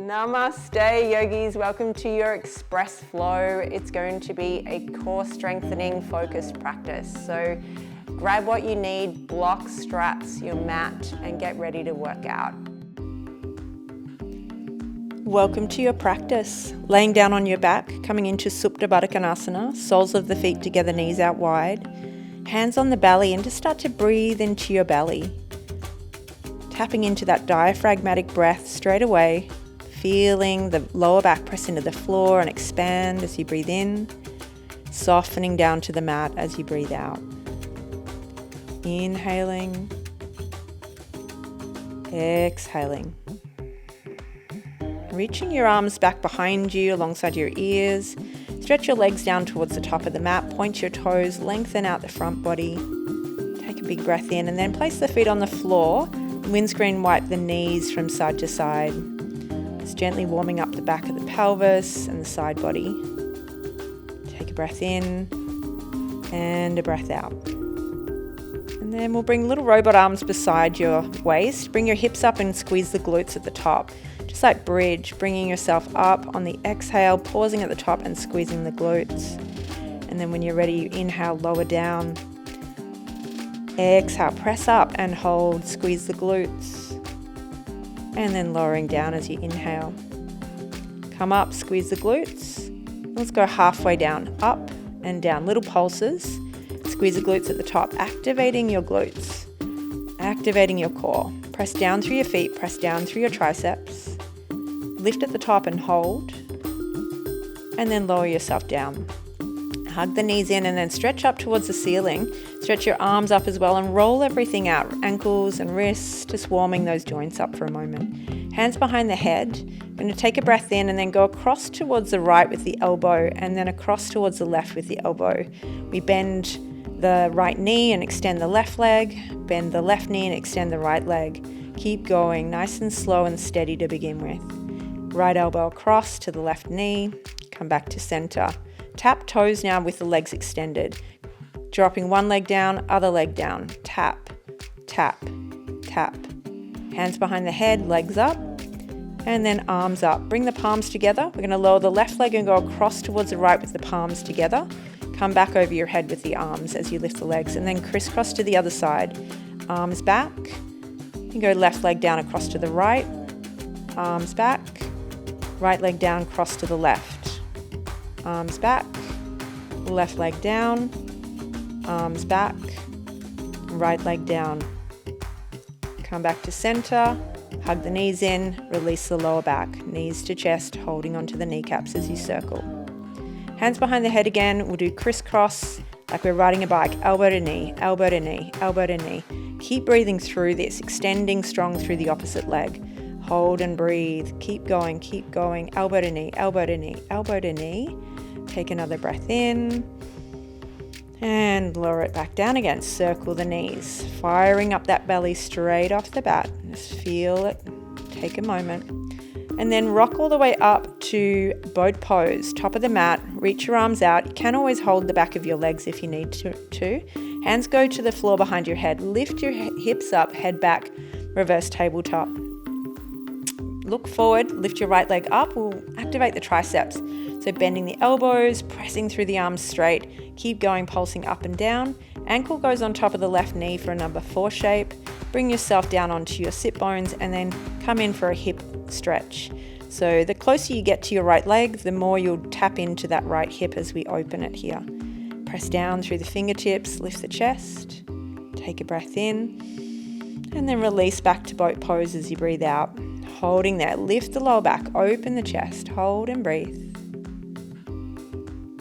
Namaste yogis, welcome to your express flow. It's going to be a core strengthening focused practice. So grab what you need, blocks, straps, your mat, and get ready to work out. Welcome to your practice. Laying down on your back, coming into Supta Baddha Konasana, soles of the feet together, knees out wide, hands on the belly, and just start to breathe into your belly. Tapping into that diaphragmatic breath straight away. Feeling the lower back press into the floor and expand as you breathe in, softening down to the mat as you breathe out. Inhaling, exhaling. Reaching your arms back behind you alongside your ears. Stretch your legs down towards the top of the mat, point your toes, lengthen out the front body. Take a big breath in and then place the feet on the floor. Windscreen wipe the knees from side to side. Just gently warming up the back of the pelvis and the side body. Take a breath in and a breath out. And then we'll bring little robot arms beside your waist. Bring your hips up and squeeze the glutes at the top. Just like bridge, bringing yourself up on the exhale, pausing at the top and squeezing the glutes. And then when you're ready, you inhale, lower down. Exhale, press up and hold, squeeze the glutes. And then lowering down as you inhale. Come up, squeeze the glutes. Let's go halfway down, up and down, little pulses. Squeeze the glutes at the top, activating your glutes, activating your core. Press down through your feet, press down through your triceps. Lift at the top and hold. And then lower yourself down. Hug the knees in and then stretch up towards the ceiling. Stretch your arms up as well and roll everything out. Ankles and wrists, just warming those joints up for a moment. Hands behind the head. I'm going to take a breath in and then go across towards the right with the elbow and then across towards the left with the elbow. We bend the right knee and extend the left leg. Bend the left knee and extend the right leg. Keep going, nice and slow and steady to begin with. Right elbow across to the left knee. Come back to center. Tap toes now with the legs extended. Dropping one leg down, other leg down. Tap, tap, tap. Hands behind the head, legs up, and then arms up. Bring the palms together. We're going to lower the left leg and go across towards the right with the palms together. Come back over your head with the arms as you lift the legs, and then crisscross to the other side. Arms back. You go left leg down across to the right. Arms back. Right leg down, cross to the left. Arms back, left leg down, arms back, right leg down. Come back to center, hug the knees in, release the lower back, knees to chest, holding onto the kneecaps as you circle. Hands behind the head again, we'll do crisscross like we're riding a bike, elbow to knee, elbow to knee, elbow to knee. Keep breathing through this, extending strong through the opposite leg. Hold and breathe, keep going, elbow to knee, elbow to knee, elbow to knee. Take another breath in and lower it back down again. Circle the knees, firing up that belly straight off the bat. Just feel it, take a moment. And then rock all the way up to boat pose, top of the mat, reach your arms out. You can always hold the back of your legs if you need to. Hands go to the floor behind your head. Lift your hips up, head back, reverse tabletop. Look forward, lift your right leg up, we'll activate the triceps. So bending the elbows, pressing through the arms straight, keep going, pulsing up and down. Ankle goes on top of the left knee for a number 4 shape. Bring yourself down onto your sit bones and then come in for a hip stretch. So the closer you get to your right leg, the more you'll tap into that right hip as we open it here. Press down through the fingertips, lift the chest, take a breath in, and then release back to boat pose as you breathe out. Holding there, lift the lower back, open the chest, hold and breathe.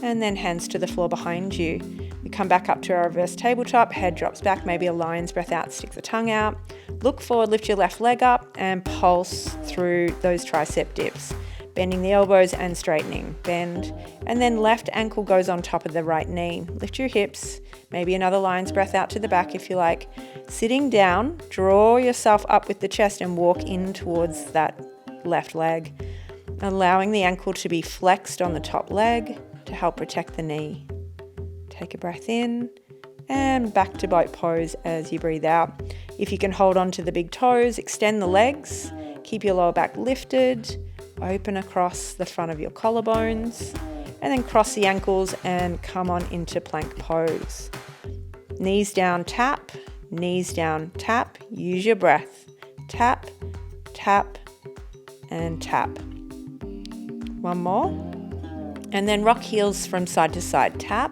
And then hands to the floor behind you. We come back up to our reverse tabletop, head drops back, maybe a lion's breath out, stick the tongue out. Look forward, lift your left leg up and pulse through those tricep dips. Bending the elbows and straightening, bend. And then left ankle goes on top of the right knee. Lift your hips, maybe another lion's breath out to the back if you like. Sitting down, draw yourself up with the chest and walk in towards that left leg. Allowing the ankle to be flexed on the top leg to help protect the knee. Take a breath in and back to boat pose as you breathe out. If you can hold on to the big toes, extend the legs, keep your lower back lifted, open across the front of your collarbones, and then cross the ankles and come on into plank pose. Knees down, tap, knees down, tap, use your breath. Tap, tap, and tap. One more. And then rock heels from side to side. Tap,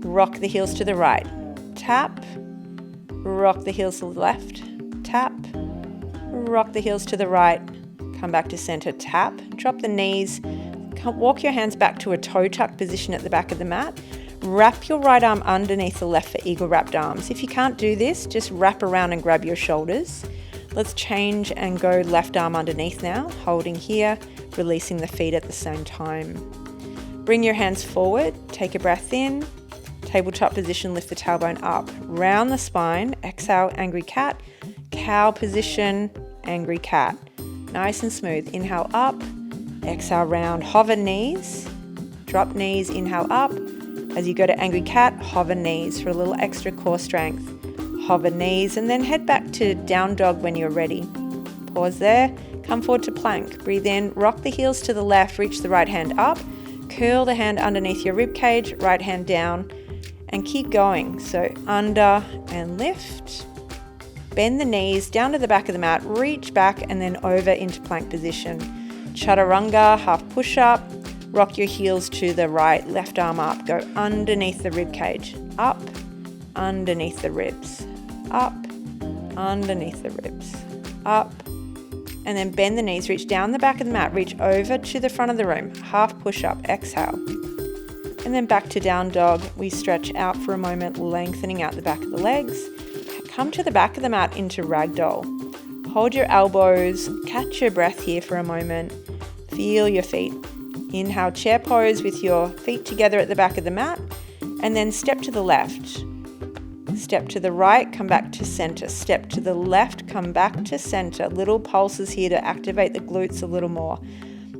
rock the heels to the right. Tap, rock the heels to the left. Tap, rock the heels to the right. Come back to center. Tap, drop the knees. Walk your hands back to a toe tuck position at the back of the mat. Wrap your right arm underneath the left for eagle wrapped arms. If you can't do this, just wrap around and grab your shoulders. Let's change and go left arm underneath now, holding here, releasing the feet at the same time. Bring your hands forward, take a breath in, tabletop position, lift the tailbone up, round the spine, exhale, angry cat, cow position, angry cat. Nice and smooth, inhale up, exhale round, hover knees, drop knees, inhale up. As you go to angry cat, hover knees for a little extra core strength. Hover knees and then head back to down dog when you're ready. Pause there, come forward to plank. Breathe in, rock the heels to the left, reach the right hand up, curl the hand underneath your rib cage, right hand down, and keep going. So under and lift. Bend the knees down to the back of the mat, reach back and then over into plank position. Chaturanga, half push up. Rock your heels to the right, left arm up, go underneath the rib cage, up, underneath the ribs, up, underneath the ribs, up, and then bend the knees, reach down the back of the mat, reach over to the front of the room, half push up, exhale, and then back to down dog. We stretch out for a moment, lengthening out the back of the legs, come to the back of the mat into ragdoll. Hold your elbows, catch your breath here for a moment, feel your feet. Inhale, chair pose with your feet together at the back of the mat, and then step to the left. Step to the right, come back to center. Step to the left, come back to center. Little pulses here to activate the glutes a little more.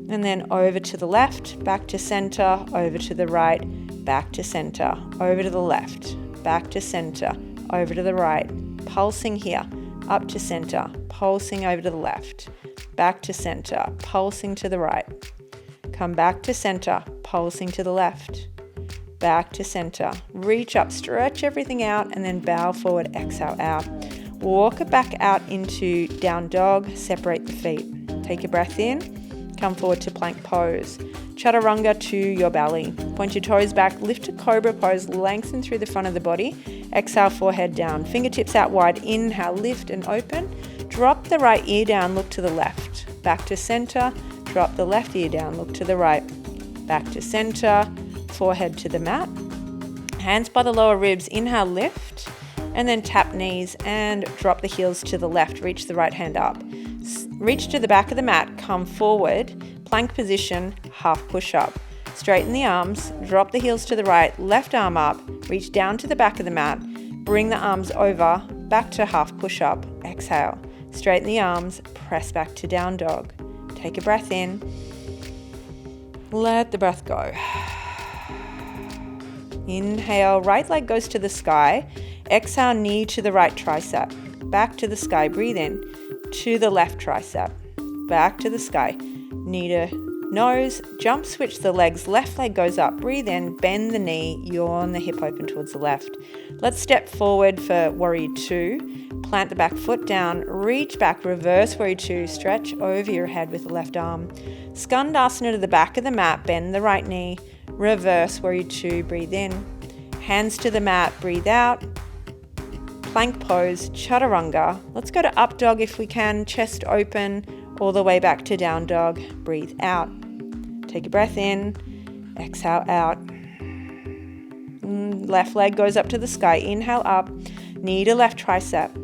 And then over to the left, back to center, over to the right, back to center, over to the left, back to center, over to the right. Pulsing here, up to center, pulsing over to the left, back to center, pulsing to the right. Come back to center, pulsing to the left, back to center. Reach up, stretch everything out, and then bow forward, exhale out. Walk it back out into down dog, separate the feet. Take a breath in, come forward to plank pose. Chaturanga to your belly. Point your toes back, lift to cobra pose, lengthen through the front of the body. Exhale, forehead down, fingertips out wide. Inhale, lift and open. Drop the right ear down, look to the left. Back to center. Drop the left ear down, look to the right. Back to center, forehead to the mat. Hands by the lower ribs, inhale, lift, and then tap knees and drop the heels to the left, reach the right hand up. Reach to the back of the mat, come forward, plank position, half push up. Straighten the arms, drop the heels to the right, left arm up, reach down to the back of the mat, bring the arms over, back to half push up, exhale. Straighten the arms, press back to down dog. Take a breath in, let the breath go. Inhale, right leg goes to the sky. Exhale, knee to the right tricep. Back to the sky, breathe in. To the left tricep. Back to the sky. Knee to nose, jump switch the legs. Left leg goes up, breathe in, bend the knee, yawn the hip open towards the left. Let's step forward for warrior two. Plant the back foot down, reach back, reverse warrior two, stretch over your head with the left arm. Skandasana to the back of the mat, bend the right knee, reverse warrior two, breathe in. Hands to the mat, breathe out. Plank pose, chaturanga. Let's go to up dog if we can, chest open, all the way back to down dog, breathe out. Take a breath in, exhale out. Left leg goes up to the sky, inhale up, knee to left tricep.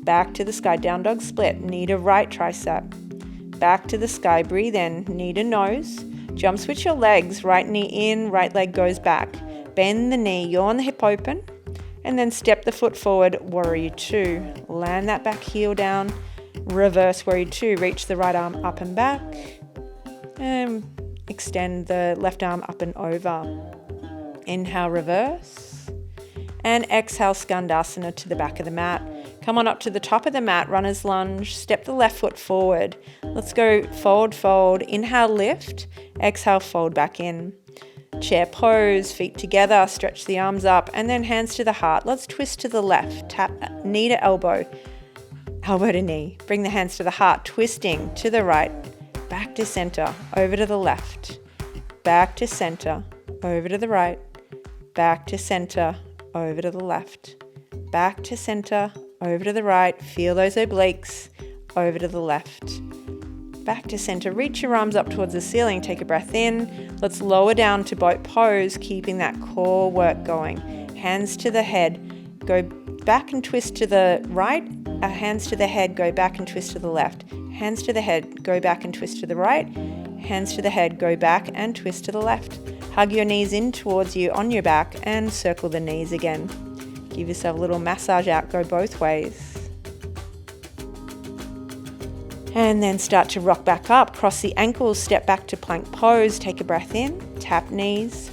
Back to the sky, down dog split, knee to right tricep. Back to the sky, breathe in, knee to nose. Jump switch your legs, right knee in, right leg goes back. Bend the knee, yawn the hip open, and then step the foot forward, warrior two. Land that back heel down, reverse warrior two, reach the right arm up and back, and extend the left arm up and over. Inhale, reverse, and exhale, skandasana to the back of the mat. Come on up to the top of the mat, runner's lunge, step the left foot forward. Let's go forward, fold, inhale, lift, exhale, fold back in. Chair pose, feet together, stretch the arms up, and then hands to the heart. Let's twist to the left, tap knee to elbow, elbow to knee. Bring the hands to the heart, twisting to the right, back to center, over to the left, back to center, over to the right, back to center, over to the left, back to center, over to the right. Feel those obliques, over to the left. Back to center, reach your arms up towards the ceiling, take a breath in. Let's lower down to boat pose, keeping that core work going. Hands to the head, go back and twist to the right. Hands to the head, go back and twist to the left. Hands to the head, go back and twist to the right. Hands to the head, go back and twist to the left. Hug your knees in towards you on your back and circle the knees again. Give yourself a little massage out, go both ways. And then start to rock back up, cross the ankles, step back to plank pose, take a breath in, tap knees,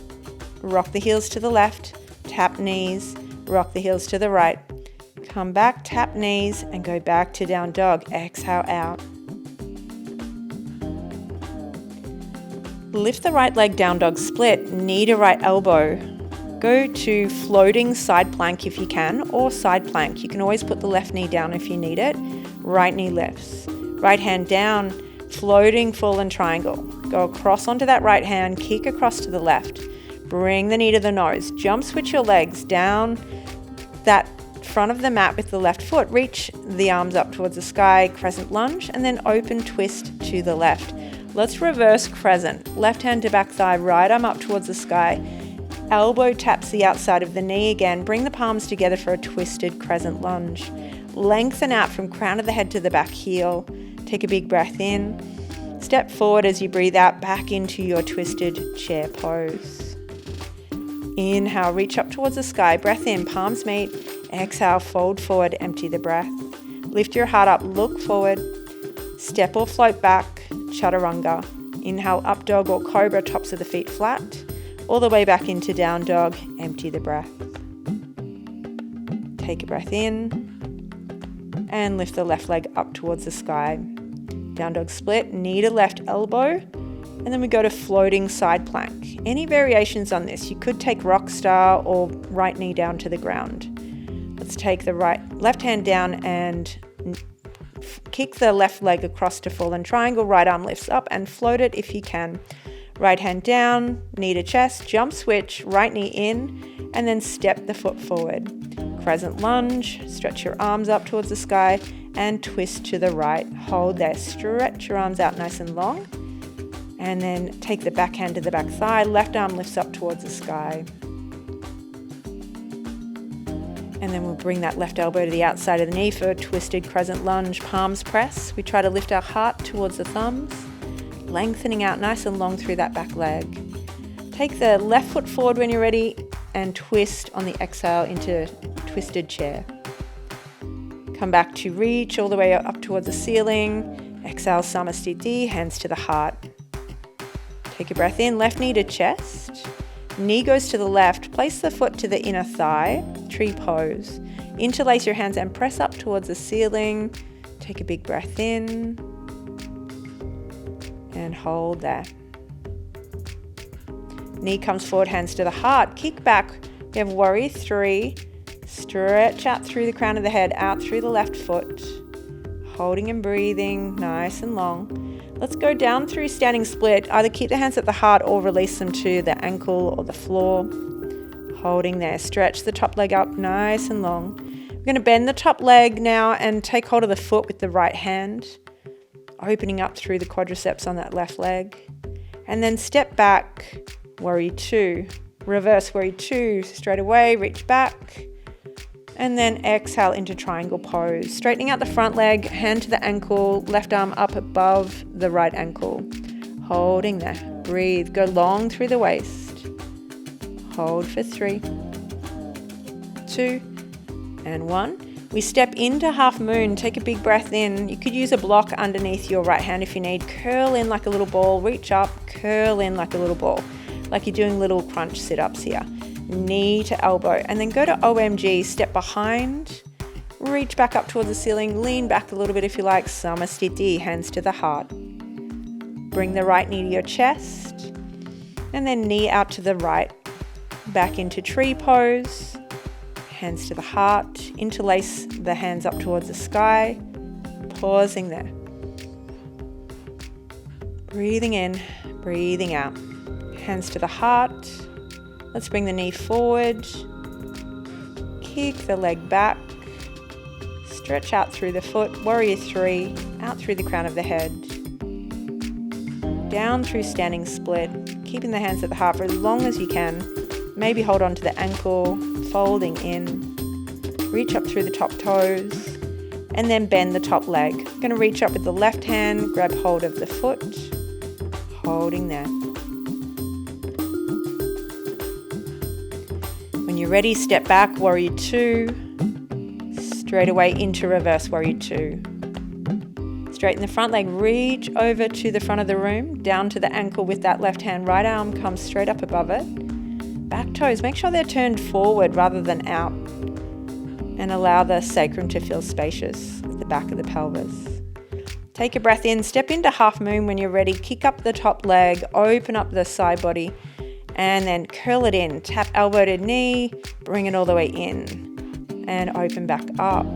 rock the heels to the left, tap knees, rock the heels to the right. Come back, tap knees, and go back to down dog. Exhale out. Lift the right leg, down dog split, knee to right elbow. Go to floating side plank if you can, or side plank. You can always put the left knee down if you need it. Right knee lifts. Right hand down, floating fallen triangle. Go across onto that right hand, kick across to the left. Bring the knee to the nose. Jump switch your legs down that front of the mat with the left foot. Reach the arms up towards the sky, crescent lunge, and then open twist to the left. Let's reverse crescent. Left hand to back thigh, right arm up towards the sky. Elbow taps the outside of the knee again. Bring the palms together for a twisted crescent lunge. Lengthen out from crown of the head to the back heel. Take a big breath in. Step forward as you breathe out, back into your twisted chair pose. Inhale, reach up towards the sky. Breath in, palms meet. Exhale, fold forward, empty the breath. Lift your heart up, look forward. Step or float back, chaturanga. Inhale, up dog or cobra, tops of the feet flat. All the way back into down dog, empty the breath. Take a breath in. And lift the left leg up towards the sky. Down dog split, knee to left elbow, and then we go to floating side plank. Any variations on this? You could take rock star or right knee down to the ground. Let's take the left hand down and kick the left leg across to fallen triangle. Right arm lifts up and float it if you can. Right hand down, knee to chest, jump switch, right knee in, and then step the foot forward. Crescent lunge, stretch your arms up towards the sky and twist to the right. Hold there, stretch your arms out nice and long. And then take the back hand to the back thigh, left arm lifts up towards the sky. And then we'll bring that left elbow to the outside of the knee for a twisted crescent lunge, palms press. We try to lift our heart towards the thumbs, lengthening out nice and long through that back leg. Take the left foot forward when you're ready and twist on the exhale into twisted chair. Come back to reach all the way up towards the ceiling. Exhale, Samasthiti, hands to the heart. Take a breath in, left knee to chest. Knee goes to the left. Place the foot to the inner thigh, tree pose. Interlace your hands and press up towards the ceiling. Take a big breath in. And hold there. Knee comes forward, hands to the heart. Kick back. We have warrior three. Stretch out through the crown of the head, out through the left foot. Holding and breathing, nice and long. Let's go down through standing split. Either keep the hands at the heart or release them to the ankle or the floor. Holding there. Stretch the top leg up, nice and long. We're going to bend the top leg now and take hold of the foot with the right hand. Opening up through the quadriceps on that left leg. And then step back, warrior two. Reverse warrior two, straight away, reach back. And then exhale into triangle pose. Straightening out the front leg, hand to the ankle, left arm up above the right ankle. Holding there. Breathe. Go long through the waist. Hold for 3, 2, and 1. We step into half moon. Take a big breath in. You could use a block underneath your right hand if you need. Curl in like a little ball. Reach up. Curl in like a little ball. Like you're doing little crunch sit-ups here. Knee to elbow, and then go to OMG, step behind, reach back up towards the ceiling, lean back a little bit if you like, Samastiti, hands to the heart. Bring the right knee to your chest, and then knee out to the right, back into tree pose, hands to the heart, interlace the hands up towards the sky, pausing there. Breathing in, breathing out. Hands to the heart. Let's bring the knee forward. Kick the leg back. Stretch out through the foot. Warrior 3. Out through the crown of the head. Down through standing split. Keeping the hands at the heart for as long as you can. Maybe hold on to the ankle. Folding in. Reach up through the top toes. And then bend the top leg. I'm going to reach up with the left hand. Grab hold of the foot. Holding there. When you're ready, step back, Warrior 2. Straight away into reverse Warrior 2. Straighten the front leg, reach over to the front of the room, down to the ankle with that left hand. Right arm comes straight up above it. Back toes, make sure they're turned forward rather than out. And allow the sacrum to feel spacious at the back of the pelvis. Take a breath in, step into half moon when you're ready. Kick up the top leg, open up the side body, and then curl it in. Tap elbow to knee, bring it all the way in, and open back up.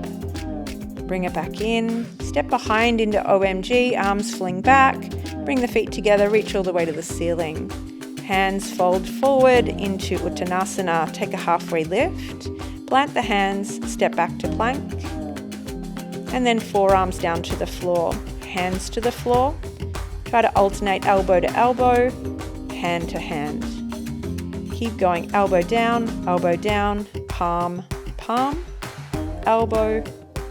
Bring it back in. Step behind into OMG, arms fling back. Bring the feet together, reach all the way to the ceiling. Hands fold forward into Uttanasana. Take a halfway lift. Plant the hands, step back to plank. And then forearms down to the floor. Hands to the floor. Try to alternate elbow to elbow, hand to hand. Keep going, elbow down, palm, palm, elbow,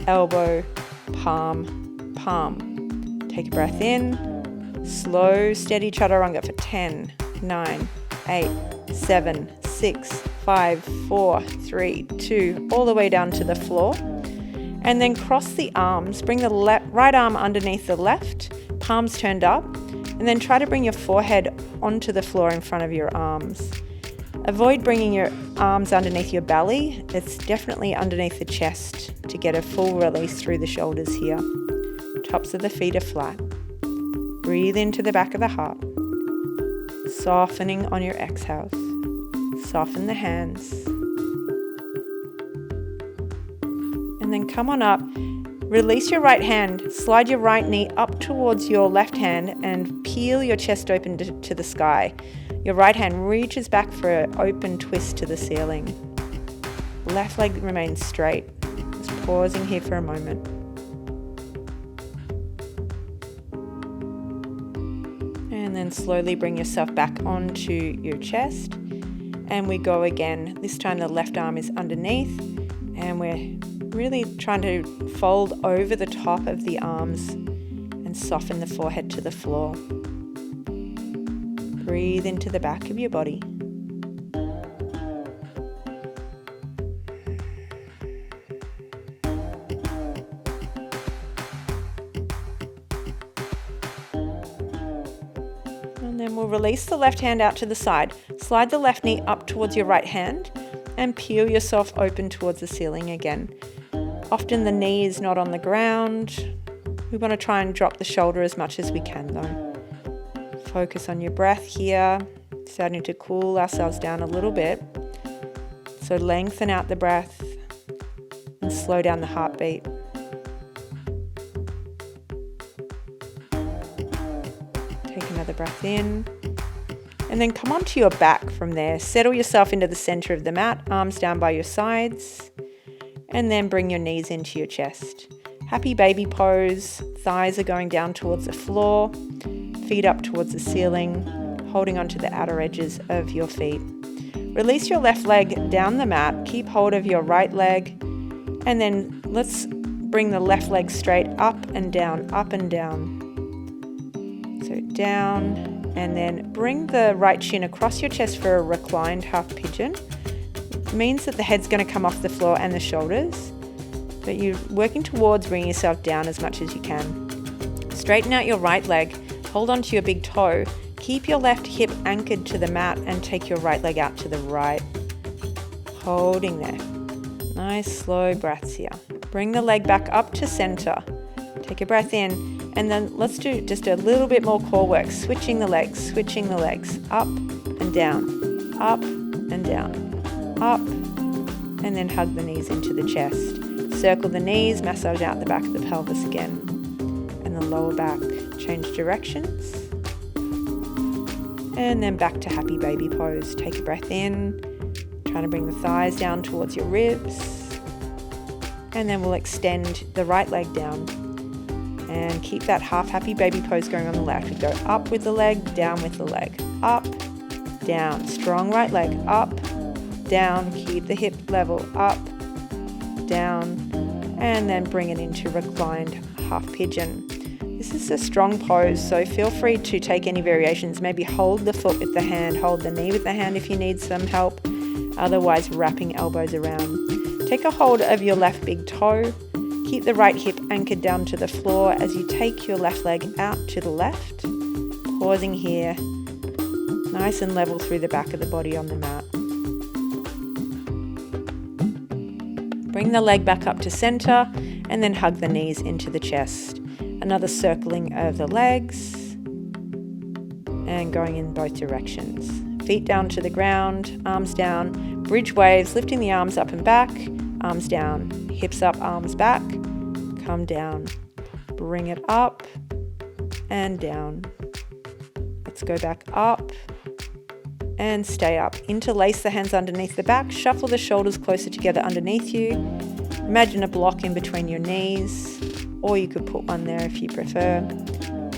elbow, palm, palm. Take a breath in. Slow, steady chaturanga for 10, 9, 8, 7, 6, 5, 4, 3, 2, all the way down to the floor. And then cross the arms, bring the right arm underneath the left, palms turned up, and then try to bring your forehead onto the floor in front of your arms. Avoid bringing your arms underneath your belly. It's definitely underneath the chest to get a full release through the shoulders here. Tops of the feet are flat. Breathe into the back of the heart. Softening on your exhales. Soften the hands. And then come on up. Release your right hand. Slide your right knee up towards your left hand and peel your chest open to the sky. Your right hand reaches back for an open twist to the ceiling. Left leg remains straight. Just pausing here for a moment. And then slowly bring yourself back onto your chest. And we go again. This time the left arm is underneath. And we're really trying to fold over the top of the arms and soften the forehead to the floor. Breathe into the back of your body. And then we'll release the left hand out to the side. Slide the left knee up towards your right hand and peel yourself open towards the ceiling again. Often the knee is not on the ground. We want to try and drop the shoulder as much as we can though. Focus on your breath here, starting to cool ourselves down a little bit. So lengthen out the breath and slow down the heartbeat. Take another breath in. And then come onto your back from there. Settle yourself into the center of the mat, arms down by your sides. And then bring your knees into your chest. Happy baby pose. Thighs are going down towards the floor. Feet up towards the ceiling, holding onto the outer edges of your feet. Release your left leg down the mat. Keep hold of your right leg. And then let's bring the left leg straight up and down, up and down. So down. And then bring the right shin across your chest for a reclined half pigeon. It means that the head's going to come off the floor and the shoulders, but you're working towards bringing yourself down as much as you can. Straighten out your right leg, hold onto your big toe, keep your left hip anchored to the mat and take your right leg out to the right. Holding there. Nice slow breaths here. Bring the leg back up to center. Take a breath in, and then let's do just a little bit more core work. Switching the legs, up and down, up and down, up, and then hug the knees into the chest. Circle the knees, massage out the back of the pelvis again, and the lower back. Change directions, and then back to happy baby pose. Take a breath in, trying to bring the thighs down towards your ribs, and then we'll extend the right leg down and keep that half happy baby pose going on the left. We go up with the leg, down with the leg, up, down, strong right leg, up, down, keep the hip level, up, down, and then bring it into reclined half pigeon. This is a strong pose, so feel free to take any variations. Maybe hold the foot with the hand, hold the knee with the hand if you need some help, otherwise wrapping elbows around. Take a hold of your left big toe. Keep the right hip anchored down to the floor as you take your left leg out to the left. Pausing here, nice and level through the back of the body on the mat. Bring the leg back up to center and then hug the knees into the chest. Another circling of the legs and going in both directions. Feet down to the ground, arms down, bridge waves, lifting the arms up and back, arms down, hips up, arms back, come down, bring it up and down. Let's go back up and stay up. Interlace the hands underneath the back, shuffle the shoulders closer together underneath you. Imagine a block in between your knees, or you could put one there if you prefer.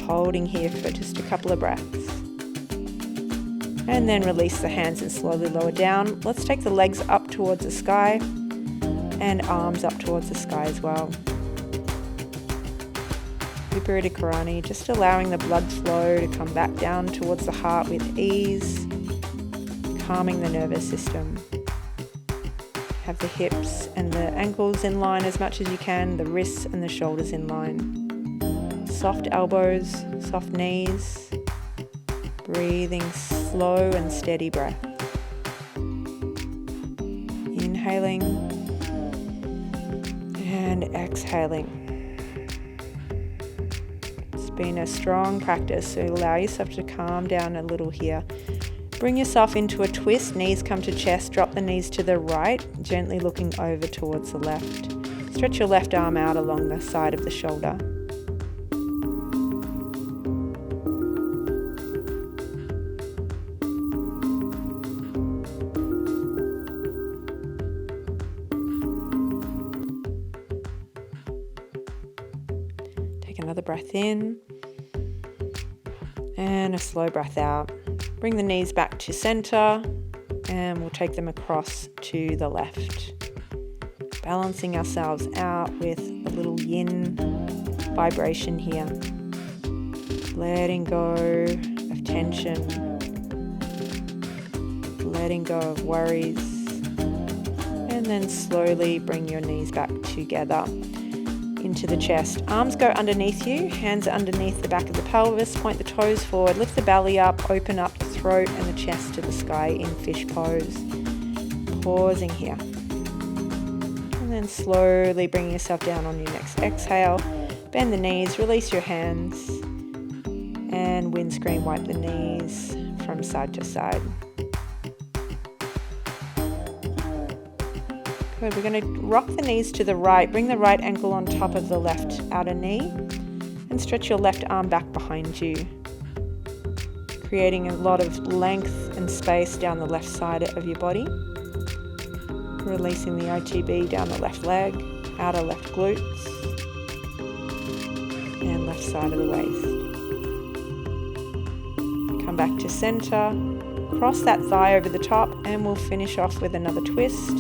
Holding here for just a couple of breaths. And then release the hands and slowly lower down. Let's take the legs up towards the sky and arms up towards the sky as well. Viparita Karani, just allowing the blood flow to come back down towards the heart with ease, calming the nervous system. Have the hips and the ankles in line as much as you can, the wrists and the shoulders in line. Soft elbows, soft knees, breathing slow and steady breath. Inhaling and exhaling. It's been a strong practice, so allow yourself to calm down a little here. Bring yourself into a twist, knees come to chest, drop the knees to the right, gently looking over towards the left. Stretch your left arm out along the side of the shoulder. Take another breath in and a slow breath out. Bring the knees back to center and we'll take them across to the left. Balancing ourselves out with a little yin vibration here. Letting go of tension. Letting go of worries. And then slowly bring your knees back together into the chest. Arms go underneath you, hands are underneath the back of the pelvis, point the toes forward, lift the belly up, open up the throat and the chest to the sky in fish pose. Pausing here. And then slowly bring yourself down on your next exhale. Bend the knees, release your hands, and windscreen wipe the knees from side to side. Good. We're going to rock the knees to the right. Bring the right ankle on top of the left outer knee and stretch your left arm back behind you, creating a lot of length and space down the left side of your body. Releasing the OTB down the left leg, outer left glutes, and left side of the waist. Come back to center, cross that thigh over the top, and we'll finish off with another twist.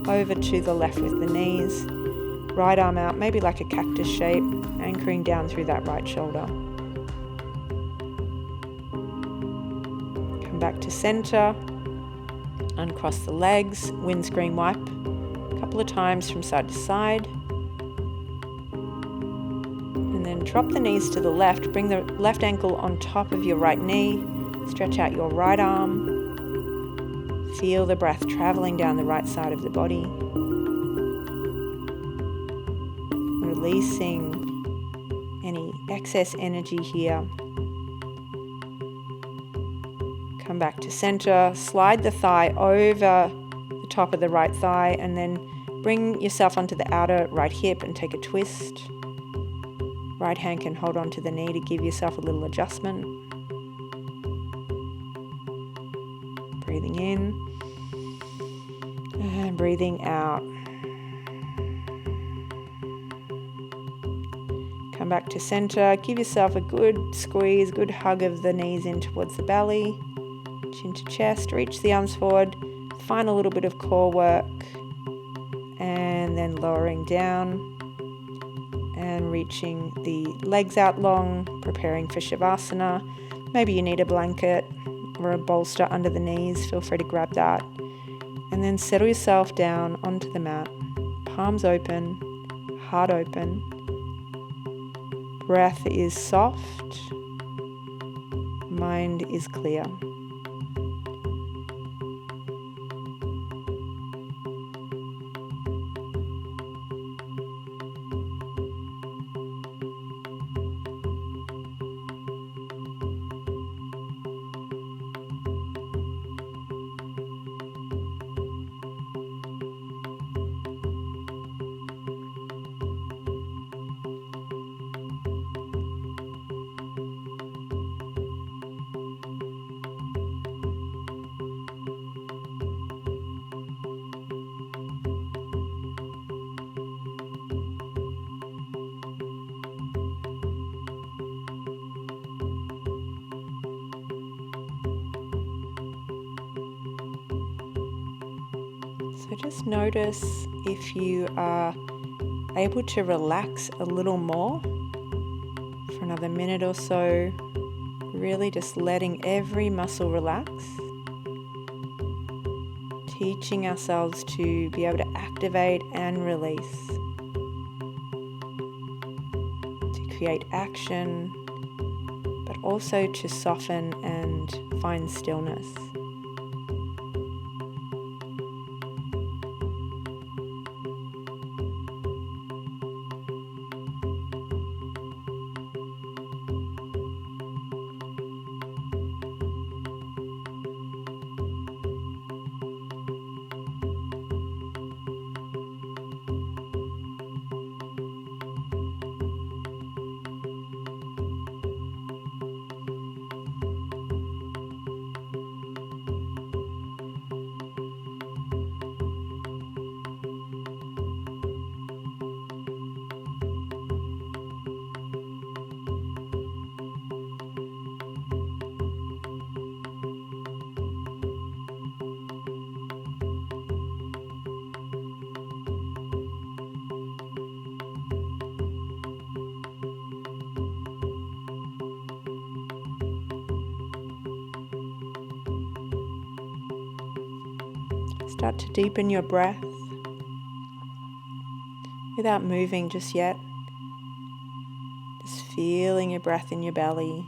Over to the left with the knees, right arm out, maybe like a cactus shape, anchoring down through that right shoulder. Come back to center, uncross the legs, windscreen wipe a couple of times from side to side. And then drop the knees to the left, bring the left ankle on top of your right knee, stretch out your right arm. Feel the breath traveling down the right side of the body. releasing any excess energy here. Come back to center, slide the thigh over the top of the right thigh, and then bring yourself onto the outer right hip and take a twist. Right hand can hold on to the knee to give yourself a little adjustment. Breathing in and breathing out. Come back to center, give yourself a good squeeze, good hug of the knees in towards the belly. Chin to chest, reach the arms forward, find a little bit of core work, and then lowering down and reaching the legs out long, preparing for Shavasana. Maybe you need a blanket or a bolster under the knees, feel free to grab that. And then settle yourself down onto the mat, palms open, heart open. Breath is soft, mind is clear. So just notice if you are able to relax a little more for another minute or so, really just letting every muscle relax, teaching ourselves to be able to activate and release, to create action, but also to soften and find stillness. Start to deepen your breath without moving just yet. Just feeling your breath in your belly.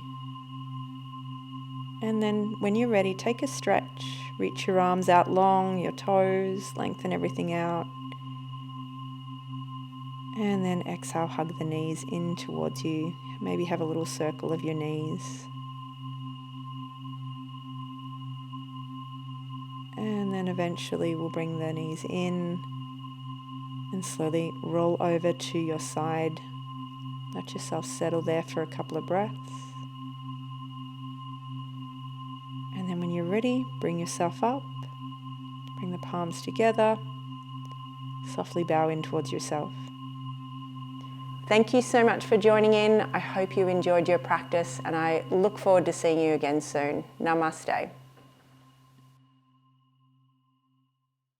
And then when you're ready, take a stretch. Reach your arms out long, your toes, lengthen everything out. And then exhale, hug the knees in towards you. Maybe have a little circle of your knees. And then eventually we'll bring the knees in and slowly roll over to your side. Let yourself settle there for a couple of breaths. And then when you're ready, bring yourself up. Bring the palms together. Softly bow in towards yourself. Thank you so much for joining in. I hope you enjoyed your practice and I look forward to seeing you again soon. Namaste.